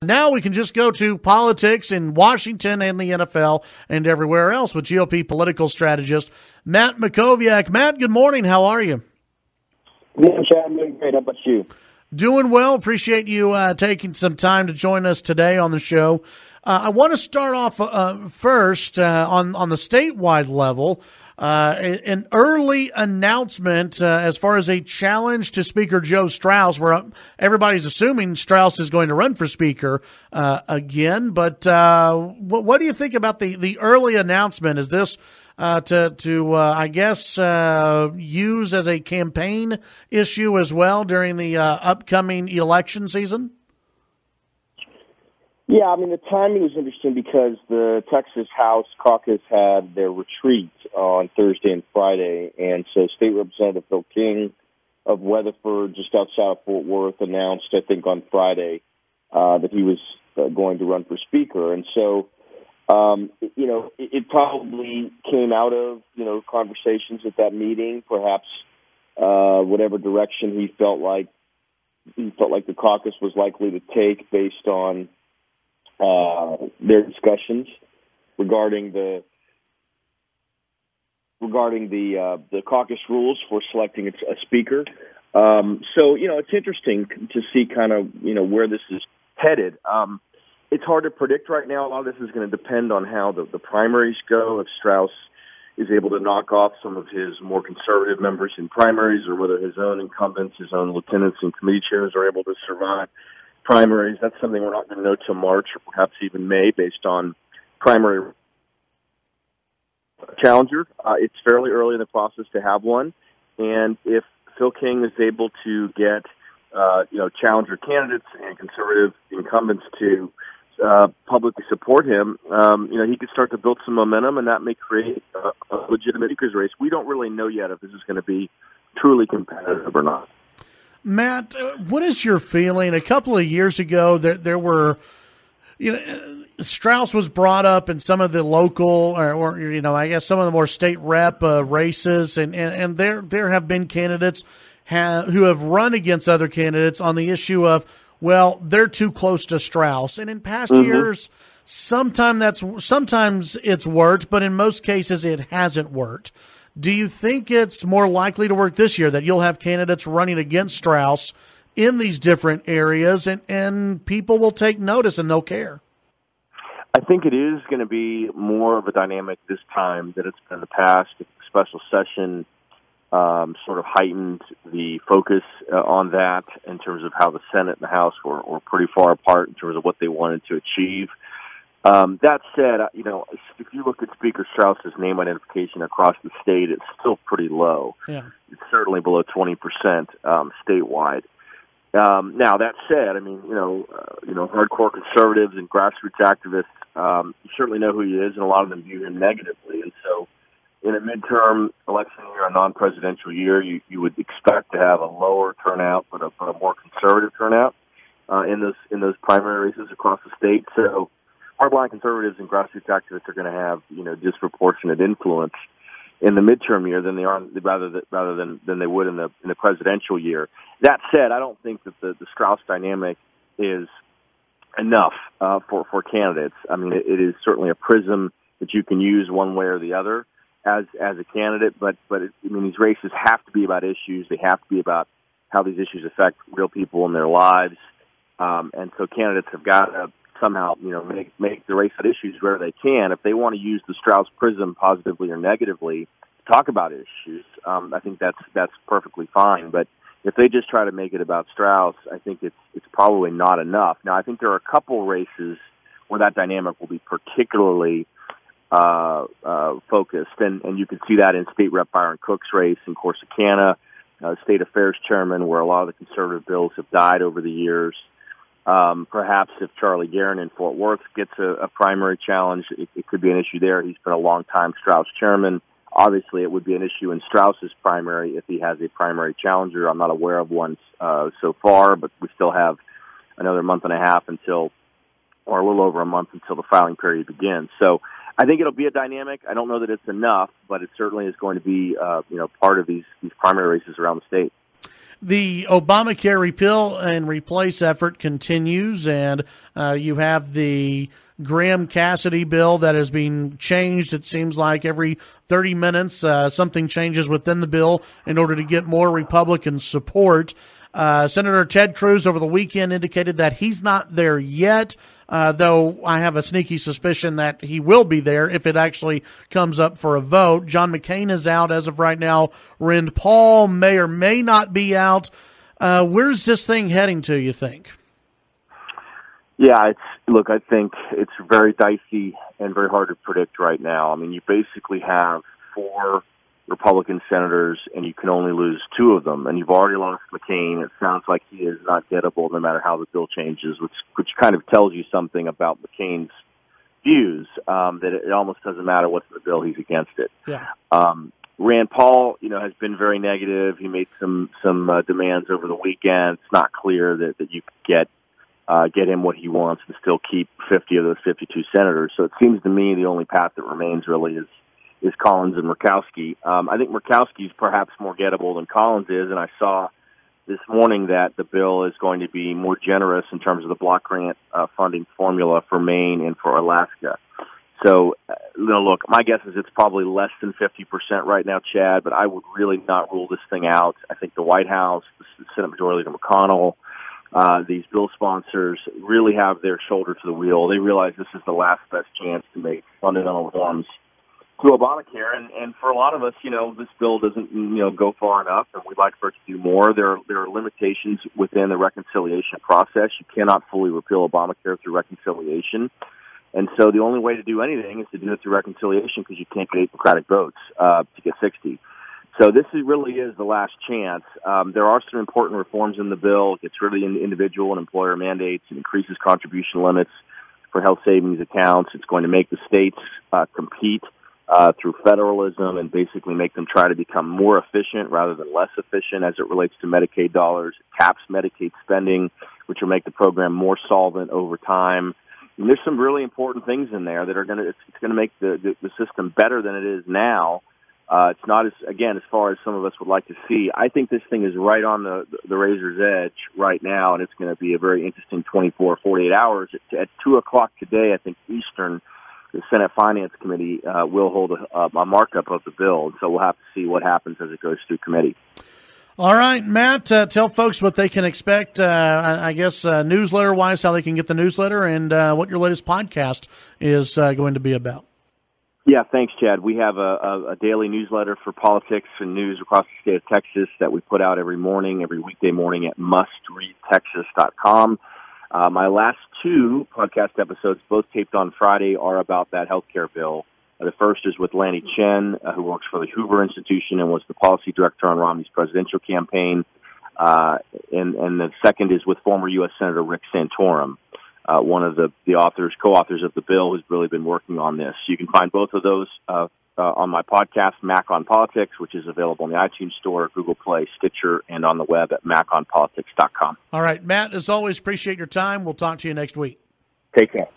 Now we can just go to politics in Washington and the NFL and everywhere else with GOP political strategist Matt Mackowiak. Matt, good morning. How are you? Good morning, Chad. I'm doing great. How about you? Doing well. Appreciate you taking some time to join us today on the show. I want to start off first on the statewide level. An early announcement as far as a challenge to Speaker Joe Struas, where everybody's assuming Struas is going to run for Speaker again. But what do you think about the early announcement? Is this I guess, use as a campaign issue as well during the upcoming election season? Yeah, I mean, the timing was interesting because the Texas House caucus had their retreat on Thursday and Friday, and so State Representative Phil King of Weatherford, just outside of Fort Worth, announced, I think, on Friday that he was going to run for Speaker. And so, it probably came out of, conversations at that meeting, perhaps whatever direction he felt like the caucus was likely to take based on their discussions regarding the caucus rules for selecting a speaker. So it's interesting to see kind of where this is headed. It's hard to predict right now. A lot of this is going to depend on how the primaries go. If Struas is able to knock off some of his more conservative members in primaries, or whether his own incumbents, his own lieutenants and committee chairs are able to survive primaries. That's something we're not going to know till March or perhaps even May based on primary challenger. It's fairly early in the process to have one. And if Phil King is able to get, challenger candidates and conservative incumbents to publicly support him, he could start to build some momentum, and that may create a legitimate speaker's race. We don't really know yet if this is going to be truly competitive or not. Matt, what is your feeling? A couple of years ago, there were, Struas was brought up in some of the local, or I guess some of the more state rep races, and there have been candidates who have run against other candidates on the issue of, well, they're too close to Struas. And in past years, sometimes it's worked, but in most cases it hasn't worked. Do you think it's more likely to work this year, that you'll have candidates running against Struas in these different areas and people will take notice and they'll care? I think it is going to be more of a dynamic this time than it's been in the past. The special session sort of heightened the focus on that in terms of how the Senate and the House were pretty far apart in terms of what they wanted to achieve. That said, if you look at Speaker Strauss's name identification across the state, it's still pretty low. Yeah. It's certainly below 20% statewide. Now, that said, hardcore conservatives and grassroots activists, you certainly know who he is, and a lot of them view him negatively. And so in a midterm election year, a non-presidential year, you would expect to have a lower turnout, but a more conservative turnout in those primary races across the state. So hardline conservatives and grassroots activists are going to have, disproportionate influence in the midterm year than they are rather than they would in the presidential year. That said, I don't think that the Struas dynamic is enough for candidates. I mean, it is certainly a prism that you can use one way or the other as a candidate, but these races have to be about issues. They have to be about how these issues affect real people in their lives, and so candidates have got to somehow, make the race at issues where they can. If they want to use the Struas prism positively or negatively to talk about issues, I think that's perfectly fine. But if they just try to make it about Struas, I think it's probably not enough. Now, I think there are a couple races where that dynamic will be particularly focused, and you can see that in State Rep Byron Cook's race in Corsicana, State Affairs Chairman, where a lot of the conservative bills have died over the years. Perhaps if Charlie Guerin in Fort Worth gets a primary challenge, it could be an issue there. He's been a long-time Struas chairman. Obviously, it would be an issue in Strauss's primary if he has a primary challenger. I'm not aware of one so far, but we still have another month and a half or a little over a month until the filing period begins. So I think it'll be a dynamic. I don't know that it's enough, but it certainly is going to be part of these primary races around the state. the Obamacare repeal and replace effort continues, and you have the Graham-Cassidy bill that is being changed. It seems like every 30 minutes something changes within the bill in order to get more Republican support. Senator Ted Cruz over the weekend indicated that he's not there yet, though I have a sneaky suspicion that he will be there if it actually comes up for a vote. John McCain is out as of right now. Rand Paul may or may not be out. Where's this thing heading to, you think? Yeah, I think it's very dicey and very hard to predict right now. I mean, you basically have 4 Republican senators, and you can only lose 2 of them, and you've already lost McCain. It sounds like he is not gettable no matter how the bill changes, which kind of tells you something about McCain's views, that it almost doesn't matter what's in the bill, he's against it. Yeah. Rand Paul, has been very negative. He made some demands over the weekend. It's not clear that you could get him what he wants and still keep 50 of those 52 senators. So it seems to me the only path that remains really is Collins and Murkowski. I think Murkowski's perhaps more gettable than Collins is, and I saw this morning that the bill is going to be more generous in terms of the block grant funding formula for Maine and for Alaska. So, look, my guess is it's probably less than 50% right now, Chad, but I would really not rule this thing out. I think the White House, the Senate Majority Leader McConnell, these bill sponsors really have their shoulder to the wheel. They realize this is the last best chance to make fundamental reforms to Obamacare, and for a lot of us, this bill doesn't, go far enough, and we'd like for it to do more. There are limitations within the reconciliation process. You cannot fully repeal Obamacare through reconciliation, and so the only way to do anything is to do it through reconciliation because you can't get 8 Democratic votes to get 60. So this really is the last chance. There are some important reforms in the bill. It gets rid of the individual and employer mandates. It increases contribution limits for health savings accounts. It's going to make the states compete through federalism and basically make them try to become more efficient rather than less efficient as it relates to Medicaid dollars. It caps Medicaid spending, which will make the program more solvent over time. And there's some really important things in there that are it's going to make the system better than it is now. It's not as far as some of us would like to see. I think this thing is right on the razor's edge right now, and it's going to be a very interesting 48 hours. At 2 o'clock today, I think Eastern, the Senate Finance Committee will hold a markup of the bill, and so we'll have to see what happens as it goes through committee. All right, Matt, tell folks what they can expect, newsletter-wise, how they can get the newsletter, and what your latest podcast is going to be about. Yeah, thanks, Chad. We have a daily newsletter for politics and news across the state of Texas that we put out every weekday morning at mustreadtexas.com. My last 2 podcast episodes, both taped on Friday, are about that healthcare bill. The first is with Lanny Chen, who works for the Hoover Institution and was the policy director on Romney's presidential campaign. And the second is with former U.S. Senator Rick Santorum, one of the co-authors of the bill, who's really been working on this. You can find both of those on my podcast, Mac on Politics, which is available in the iTunes Store, Google Play, Stitcher, and on the web at maconpolitics.com. All right, Matt, as always, appreciate your time. We'll talk to you next week. Take care.